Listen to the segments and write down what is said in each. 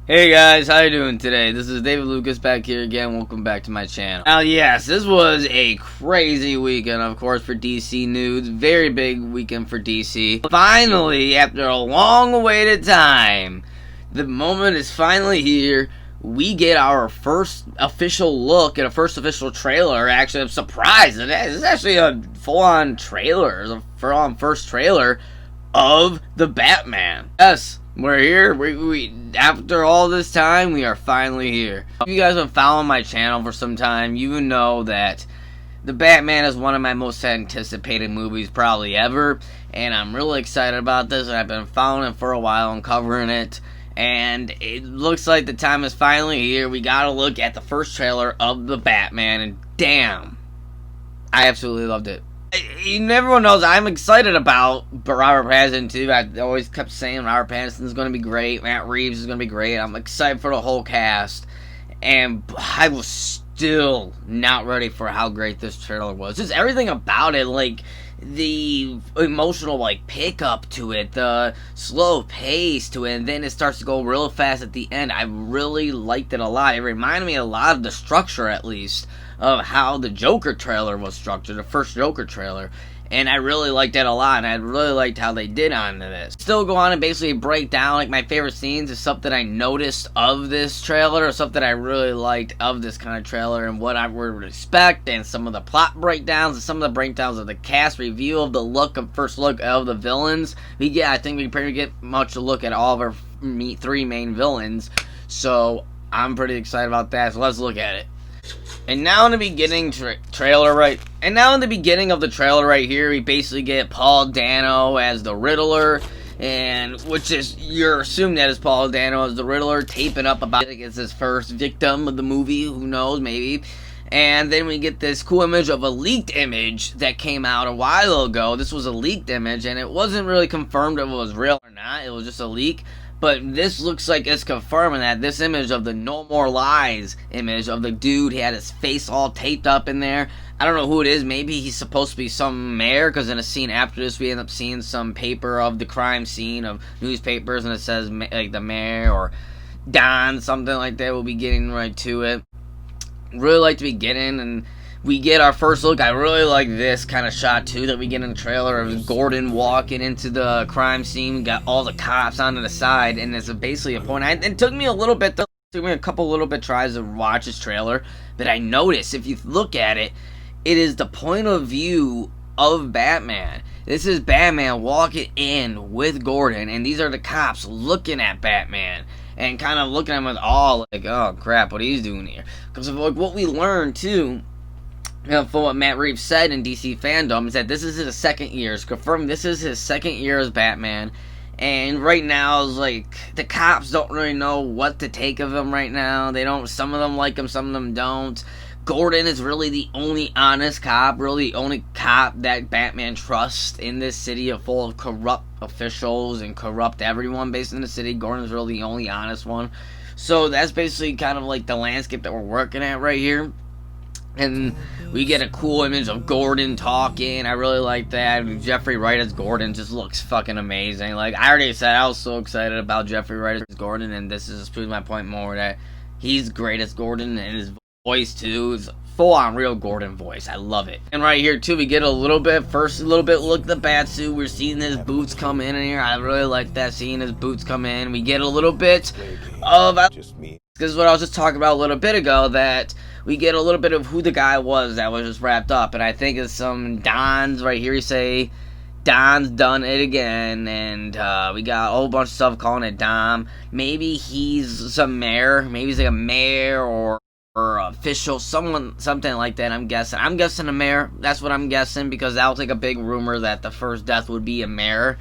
Hey guys, how you doing today? This is David Lucas back here again. Welcome back to my channel. Now yes, this was a crazy weekend, of course, for DC news. Very big weekend for DC. Finally, after a long awaited time, the moment is finally here. We get our first official look at a first official trailer. Actually, I'm surprised. It's actually a full-on trailer. It's a full-on first trailer of the Batman. Yes, we're here. We after all this time, we are finally here. If you guys have been following my channel for some time, you know that the Batman is one of my most anticipated movies probably ever, and I'm really excited about this, and I've been following it for a while and covering it. And it looks like the time is finally here. We gotta look at the first trailer of the Batman, and damn, I absolutely loved it. Everyone knows I'm excited about Robert Pattinson too. I always kept saying Robert Pattinson is going to be great, Matt Reeves is going to be great. I'm excited for the whole cast, and I was still not ready for how great this trailer was. Just everything about it, like the emotional pickup to it, the slow pace to it, and then it starts to go real fast at the end. I really liked it a lot. It reminded me a lot of the structure, at least, of how the Joker trailer was structured, the first Joker trailer, and I really liked it a lot, and I really liked how they did on this. Still go on and basically break down my favorite scenes is something I noticed of this trailer, or something I really liked of this kind of trailer, and what I would expect, and some of the plot breakdowns, and some of the breakdowns of the cast, review of the first look of the villains. I think we pretty get much a look at all of our three main villains, so I'm pretty excited about that, so let's look at it. And now in the beginning of the trailer right here, we basically get Paul Dano as the Riddler, and which is, you're assuming that is Paul Dano as the Riddler, taping up about it as his first victim of the movie, who knows, maybe. And then we get this cool image of a leaked image that came out a while ago. This was a leaked image, and it wasn't really confirmed if it was real or not. It was just a leak. But this looks like it's confirming that this image of the No More Lies image of the dude, he had his face all taped up in there. I don't know who it is. Maybe he's supposed to be some mayor, because in a scene after this, we end up seeing some paper of the crime scene of newspapers, and it says like the mayor or Don, something like that. We'll be getting right to it. Really like the beginning, and we get our first look. I really like this kind of shot too that we get in the trailer of Gordon walking into the crime scene. We got all the cops on the side, and it's basically a point. It took me a little bit, a couple little bit tries to watch this trailer, but I noticed if you look at it, it is the point of view of Batman. This is Batman walking in with Gordon, and these are the cops looking at Batman and kind of looking at him with awe, like, oh crap, what he's doing here. Because of what we learned too, for what Matt Reeves said in DC fandom, is that this is his second year. It's confirmed this is his second year as Batman. And right now, the cops don't really know what to take of him right now. Some of them like him, some of them don't. Gordon is really the only honest cop, really the only cop that Batman trusts in this city full of corrupt officials and corrupt everyone based in the city. Gordon's really the only honest one. So that's basically kind of the landscape that we're working at right here. And we get a cool image of Gordon talking. I really like that. Jeffrey Wright as Gordon just looks fucking amazing. I already said, I was so excited about Jeffrey Wright as Gordon, and this is just proving my point more that he's great as Gordon, and his voice too is full-on real Gordon voice. I love it. And right here too, we get a little bit look at the bat suit. We're seeing his boots come in here. I really like that, seeing his boots come in. We get a little bit of, this is what I was just talking about a little bit ago, that we get a little bit of who the guy was that was just wrapped up, and I think it's some Don's right here. You say Don's done it again, and we got a whole bunch of stuff calling it Dom. Maybe he's some mayor. Maybe he's like a mayor or official, something like that. I'm guessing a mayor. That's what I'm guessing, because that'll take a big rumor that the first death would be a mayor.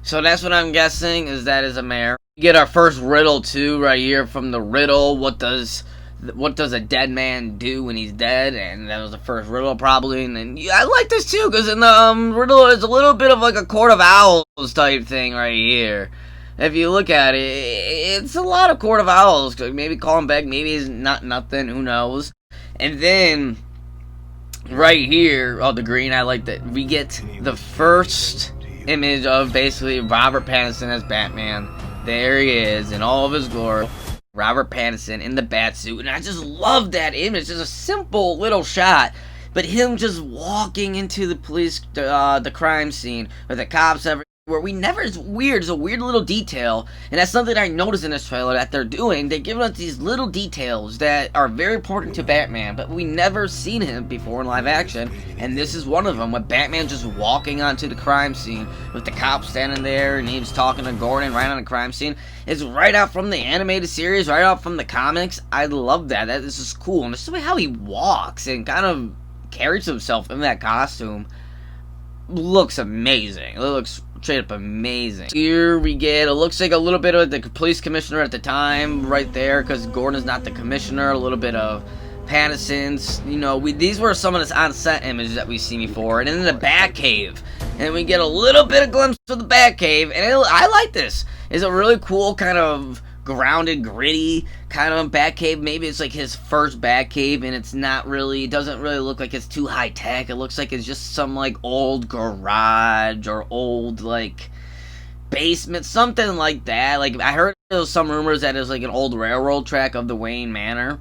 So that's what I'm guessing, is that is a mayor. We get our first riddle too right here from the riddle. What does a dead man do when he's dead? And that was the first riddle probably. And then, I like this too, because in the riddle is a little bit of a Court of Owls type thing right here. If you look at it, it's a lot of Court of Owls. Maybe call him back, maybe he's not nothing, who knows. And then right here, the green, I like that. We get the first image of basically Robert Pattinson as Batman. There he is in all of his glory. Robert Pattinson in the bat suit, and I just love that image. It's just a simple little shot, but him just walking into the crime scene with the cops everywhere. We never, it's weird, it's a weird little detail, and that's something I noticed in this trailer that they're doing. They're giving us these little details that are very important to Batman, but we never seen him before in live action, and this is one of them, with Batman just walking onto the crime scene with the cops standing there, and he was talking to Gordon right on the crime scene. It's right out from the animated series, right out from the comics. I love that. This is cool, and just the way how he walks and kind of carries himself in that costume looks amazing. It looks straight up amazing. Here we get, it looks like a little bit of the police commissioner at the time right there, because Gordon's not the commissioner. A little bit of Pattinson's, you know, these were some of the on-set images that we've seen before. And then the Batcave, and we get a little bit of glimpse of the Batcave, and I like this. It's a really cool kind of grounded, gritty kind of Batcave. Maybe it's like his first Batcave, and it's not really, it doesn't really look like it's too high tech. It looks like it's just some like old garage or old like basement, something like that. Like I heard there was some rumors that it's like an old railroad track of the Wayne Manor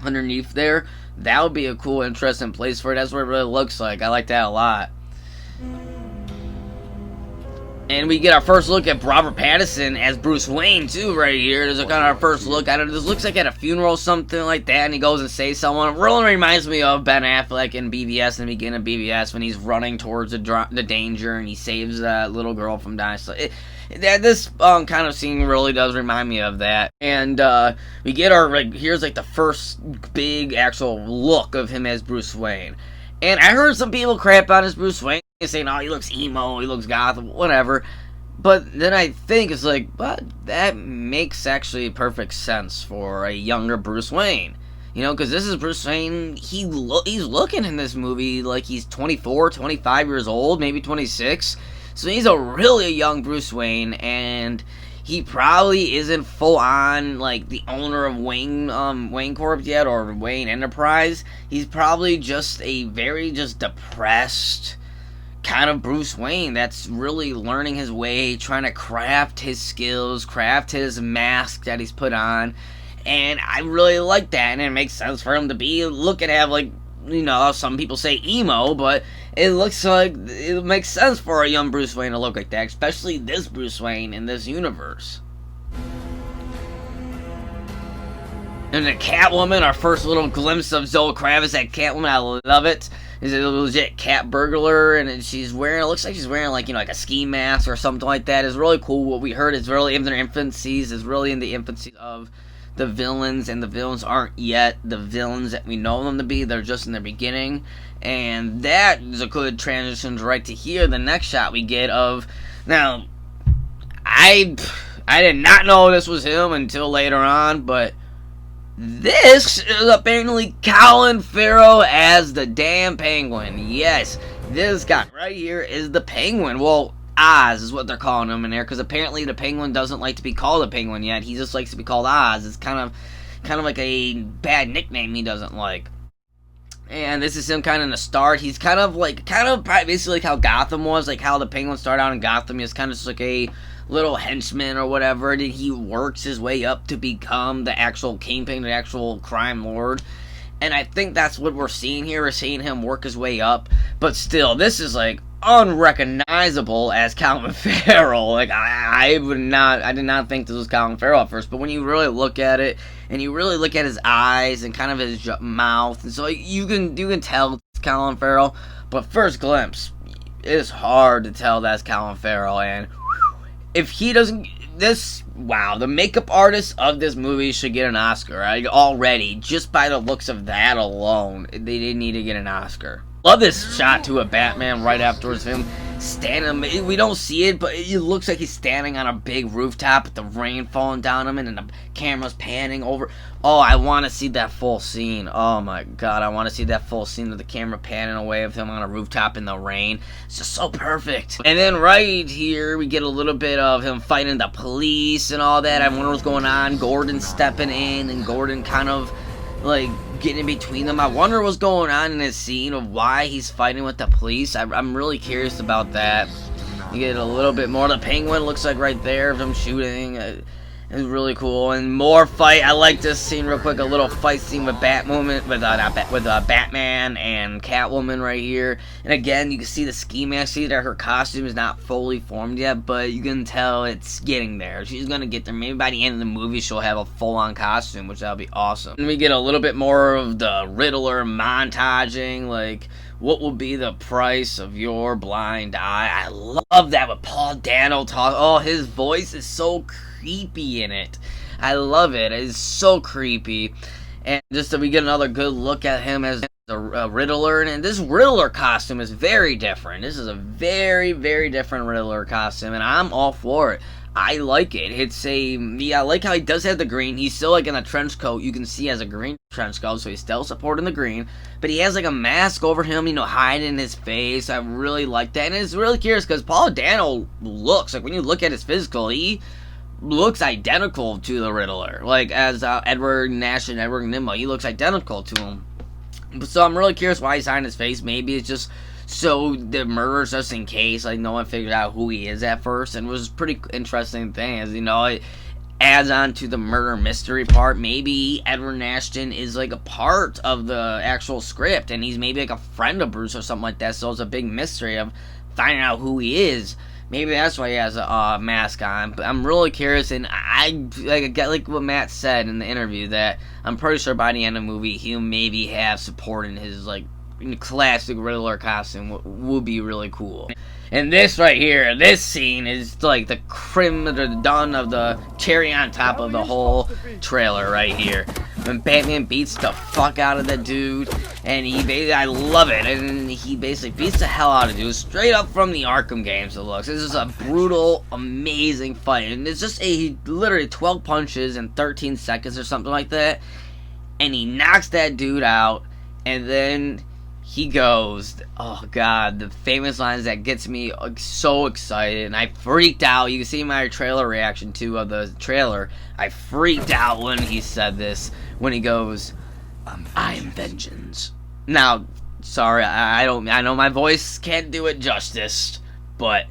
underneath there. That would be a cool, interesting place for it. That's what it really looks like. I like that a lot. And we get our first look at Robert Pattinson as Bruce Wayne, too, right here. There's kind of our first look at it. This looks like at a funeral, something like that, and he goes and saves someone. It really reminds me of Ben Affleck in BVS, in the beginning of BVS, when he's running towards the danger, and he saves that little girl from dying. So this kind of scene really does remind me of that. And we get our, like, here's like the first big actual look of him as Bruce Wayne. And I heard some people crap on his Bruce Wayne, saying, oh, he looks emo, he looks goth, whatever. But then I think it's like, but that makes actually perfect sense for a younger Bruce Wayne. You know, because this is Bruce Wayne, he's looking in this movie like he's 24, 25 years old, maybe 26. So he's a really young Bruce Wayne, and he probably isn't full on like the owner of Wayne Corp yet, or Wayne Enterprise. He's probably just a very just depressed kind of Bruce Wayne that's really learning his way, trying to craft his skills, craft his mask that he's put on. And I really like that, and it makes sense for him to be looking at, like, you know, some people say emo, but it looks like it makes sense for a young Bruce Wayne to look like that, especially this Bruce Wayne in this universe. And the Catwoman, our first little glimpse of Zoe Kravitz at Catwoman, I love it. Is a legit cat burglar, and she's wearing, it looks like she's wearing, like, you know, like a ski mask or something like that. It's really cool. What we heard is really in their infancies, is really in the infancy of the villains, and the villains aren't yet the villains that we know them to be. They're just in the beginning, and that is a good transition right to here. The next shot we get of, now, I did not know this was him until later on, but this is apparently Colin Farrell as the damn Penguin. Yes, this guy right here is the Penguin. Well, Oz is what they're calling him in there, because apparently the Penguin doesn't like to be called a Penguin yet. He just likes to be called Oz. It's kind of like a bad nickname he doesn't like. And this is him kind of in the start. He's kind of basically like how Gotham was, like how the Penguin started out in Gotham. He's kind of just like a little henchman or whatever, and he works his way up to become the actual kingpin, the actual crime lord. And I think that's what we're seeing here. We're seeing him work his way up, but still, this is like unrecognizable as Colin Farrell. Like I did not think this was Colin Farrell at first, but when you really look at it, and you really look at his eyes and kind of his mouth, and so you can tell it's Colin Farrell. But first glimpse, it's hard to tell that's Colin Farrell. And if he doesn't, the makeup artist of this movie should get an Oscar, right? Already, just by the looks of that alone, they didn't need to get an Oscar. Love this shot to a Batman right afterwards of him standing. We don't see it, but it looks like he's standing on a big rooftop with the rain falling down him, and then the camera's panning over. Oh, I want to see that full scene. Oh my god, I want to see that full scene of the camera panning away of him on a rooftop in the rain. It's just so perfect. And then right here, we get a little bit of him fighting the police and all that. I wonder what's going on. Gordon stepping in, and Gordon kind of like getting in between them. I wonder what's going on in this scene of why he's fighting with the police. I'm really curious about that. You get a little bit more. The Penguin looks like right there of him shooting. It was really cool, and more fight. I like this scene real quick. A little fight scene with Batwoman, with Batman and Catwoman right here. And again, you can see the ski mask. See that her costume is not fully formed yet, but you can tell it's getting there. She's gonna get there. Maybe by the end of the movie, she'll have a full-on costume, which that'll be awesome. And we get a little bit more of the Riddler montaging, like, what will be the price of your blind eye? I love that with Paul Dano talk. Oh, his voice is so creepy in it. I love it. It's so creepy. And just that we get another good look at him as a Riddler. And this Riddler costume is very different. This is a very, very different Riddler costume. And I'm all for it. I like it. I like how he does have the green. He's still like in a trench coat. You can see he has a green trench coat, so he's still supporting the green. But he has like a mask over him, hiding his face. I really like that. And it's really curious because Paul Dano looks, like when you look at his physical, he looks identical to the Riddler. Like as Edward Nash and Edward Nimoy, he looks identical to him. So I'm really curious why he's hiding his face. Maybe it's just so the murderers, just in case, like no one figured out who he is at first. And it was a pretty interesting thing, as it adds on to the murder mystery part. Maybe Edward Nashton is like a part of the actual script, and he's maybe like a friend of Bruce or something like that. So it's a big mystery of finding out who he is. Maybe that's why he has a mask on. But I'm really curious, and I like what Matt said in the interview, that I'm pretty sure by the end of the movie he'll maybe have support in his like classic Riddler costume. Would be really cool. And this right here, this scene is like the creme de done of the cherry on top of the whole trailer right here. When Batman beats the fuck out of that dude, and I love it, and he basically beats the hell out of dude, straight up from the Arkham games it looks. This is a brutal, amazing fight, and it's just literally 12 punches in 13 seconds or something like that, and he knocks that dude out, and then he goes, oh god, the famous lines that gets me so excited, and I freaked out. You can see my trailer reaction too of the trailer. I freaked out when he said this, when he goes, I am vengeance. Now, sorry, I know my voice can't do it justice, but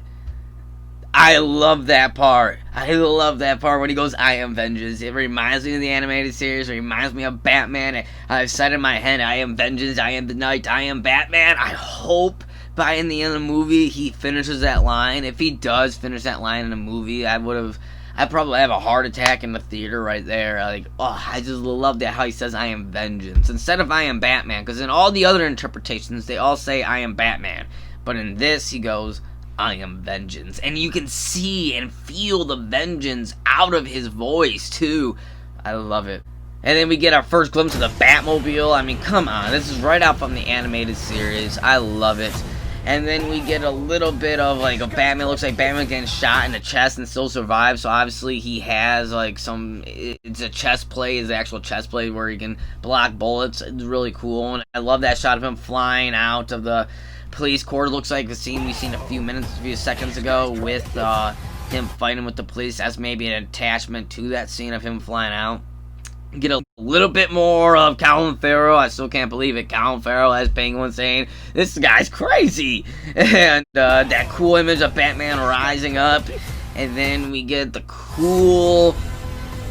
I love that part. I love that part when he goes, I am vengeance. It reminds me of the animated series. It reminds me of Batman. I've said in my head, I am vengeance, I am the night, I am Batman. I hope by in the end of the movie he finishes that line. If he does finish that line in the movie, I'd probably have a heart attack in the theater right there. Like, oh, I just love that how he says I am vengeance instead of I am Batman. Because in all the other interpretations, they all say I am Batman. But in this, he goes, I am vengeance. And you can see and feel the vengeance out of his voice, too. I love it. And then we get our first glimpse of the Batmobile. I mean, come on. This is right out from the animated series. I love it. And then we get a little bit of, like, a Batman. Looks like Batman getting shot in the chest and still survives. So, obviously, he has, like, it's a chest plate. It's the actual chest plate where he can block bullets. It's really cool. And I love that shot of him flying out of the police court. Looks like the scene we seen a few seconds ago with him fighting with the police. That's maybe an attachment to that scene of him flying out. Get a little bit more of Colin Farrell. I still can't believe it. Colin Farrell as Penguin saying, this guy's crazy. And that cool image of Batman rising up. And then we get the cool,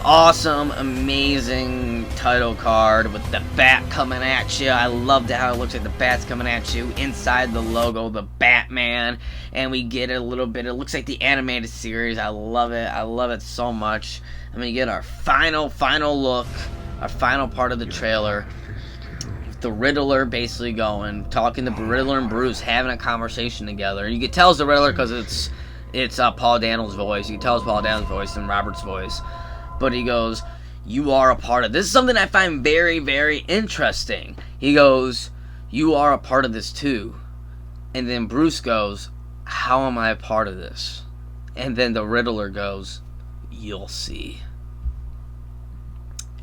awesome, amazing title card with the bat coming at you. I love how it looks like the bat's coming at you. Inside the logo, the Batman. And we get a little bit, it looks like the animated series. I love it. I love it so much. I'm going to get our final look, our final part of the trailer. The Riddler basically talking to Riddler and Bruce, having a conversation together. You can tell it's the Riddler because it's Paul Dano's voice. You can tell it's Paul Dano's voice and Robert's voice. But he goes, you are a part of this. This is something I find very, very interesting. He goes, you are a part of this too. And then Bruce goes, how am I a part of this? And then the Riddler goes, you'll see.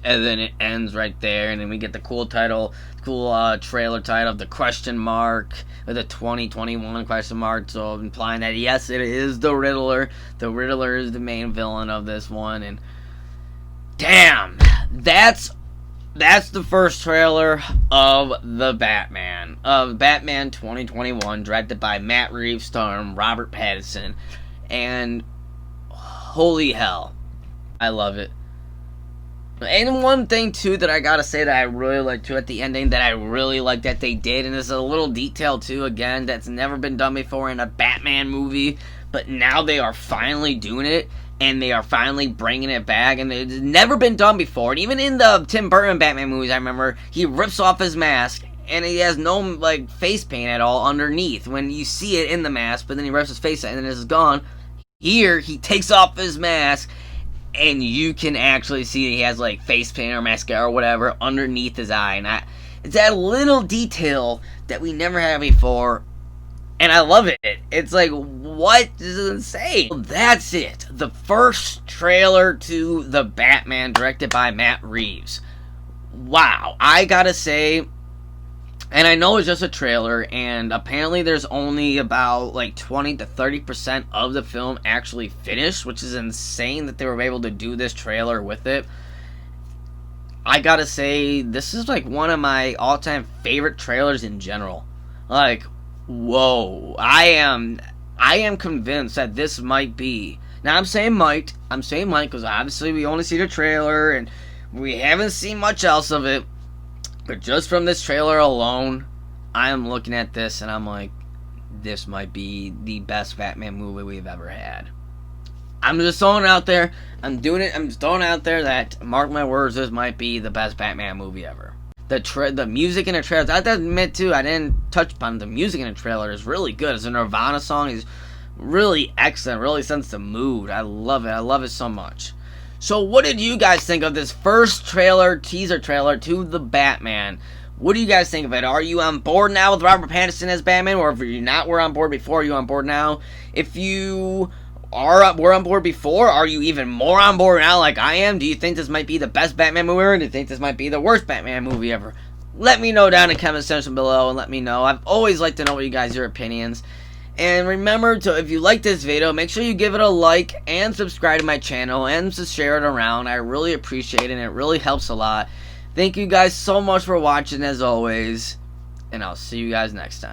And then it ends right there, and then we get the cool trailer title of the question mark, or the 2021 question mark, so implying that yes, it is the Riddler. The Riddler is the main villain of this one, and damn, that's the first trailer of the Batman 2021, directed by Matt Reeves, starring Robert Pattinson, and holy hell. I love it. And one thing too that I gotta say that I really like too at the ending that I really like that they did, and it's a little detail too, again, that's never been done before in a Batman movie, but now they are finally doing it, and they are finally bringing it back, and it's never been done before. And even in the Tim Burton Batman movies, I remember he rips off his mask, and he has no like face paint at all underneath when you see it in the mask, but then he rips his face out and then it's gone. Here, he takes off his mask, and you can actually see he has like face paint or mascara or whatever underneath his eye, and it's that little detail that we never had before, and I love it. It's like, what? This is insane. Well, that's it. The first trailer to The Batman, directed by Matt Reeves. Wow, I gotta say, and I know it's just a trailer, and apparently there's only about like 20 to 30% of the film actually finished, which is insane that they were able to do this trailer with it. I gotta say, this is like one of my all-time favorite trailers in general. Like, whoa. I am convinced that this might be, now I'm saying might because obviously we only see the trailer and we haven't seen much else of it. But just from this trailer alone, I am looking at this and I'm like, this might be the best Batman movie we've ever had. I'm just throwing it out there. I'm just throwing it out there that, mark my words, this might be the best Batman movie ever. The music in the trailer, I have to admit too, I didn't touch upon the music in the trailer. Is really good. It's a Nirvana song. It's really excellent. Really sets the mood. I love it. I love it so much. So what did you guys think of this first teaser trailer to The Batman? What do you guys think of it? Are you on board now with Robert Pattinson as Batman? Or if you're not were on board before, are you on board now? If you were on board before, are you even more on board now like I am? Do you think this might be the best Batman movie ever? Do you think this might be the worst Batman movie ever? Let me know down in the comment section below and let me know. I've always liked to know what you guys, your opinions. And remember to, if you like this video, make sure you give it a like and subscribe to my channel and to share it around. I really appreciate it and it really helps a lot. Thank you guys so much for watching as always, and I'll see you guys next time.